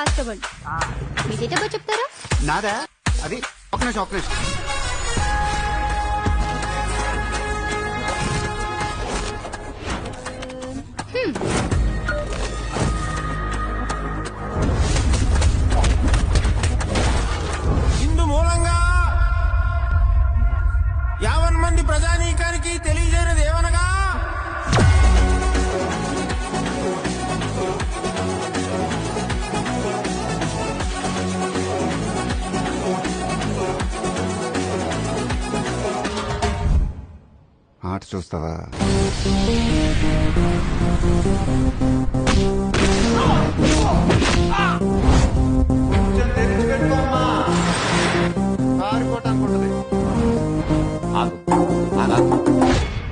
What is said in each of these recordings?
Constable. Me date of birth చెప్తారా? నాదా? అది ఒక నిమిషం ఒక నిమిషం. ఇందు మూలంగా 50 మంది ప్రజానీకానికి తెలియజేయనిది ఏమనగా ఆట చూస్తావా?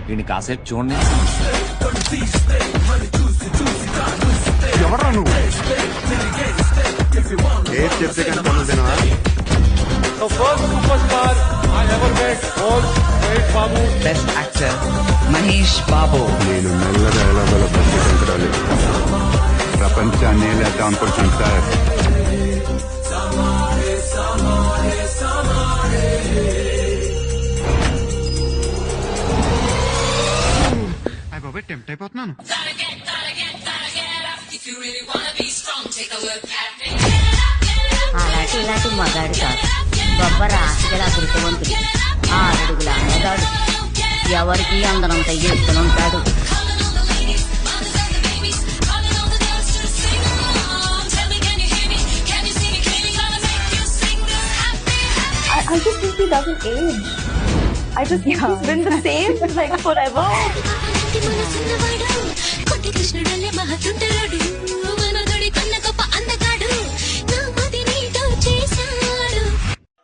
వీడిని కాసేపు చూడండి. ఎవరా నువ్వు? ఏం చెప్తే కానీ పనులు తినవా? Best actor Mahesh Babu. నేను మెల్లగా ఎలాగోలా బతికించాలి. ప్రపంచాన్ని లేద్దాం అనుకుంటున్నాను సార్. టెంప్ట్ అయిపోతున్నాను. అలాంటి ఇలాంటి మగాడు కాదు, గొప్ప రాశిగల అదృష్టవంతుడు, 6 అడుగుల అందగాడు, ఎవరికి అందనంత ఎత్తునుంటాడు. I just think he doesn't age. I just think he's been the same like forever.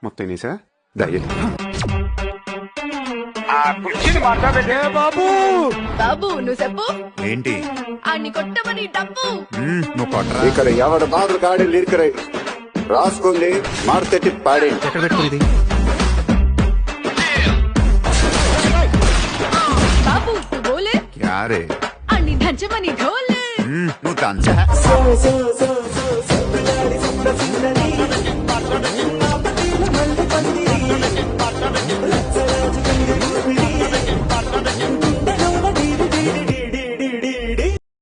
మొత్తం సార్ దయ్యం. బాబు నువ్వు చెప్పు. ఏంటి అన్ని కొట్టమని డబ్బు. నువ్వు కొట్టరా? ఇక్కడ ఎవడు బాబు కాడి లిరికరై రాసుకుంది మార్కెట్ పాడి. ఎక్కడ పెట్టుకుంది? బాబు బోలే యారే అన్ని దంచమని ఢోలే. నువ్వు దంచ.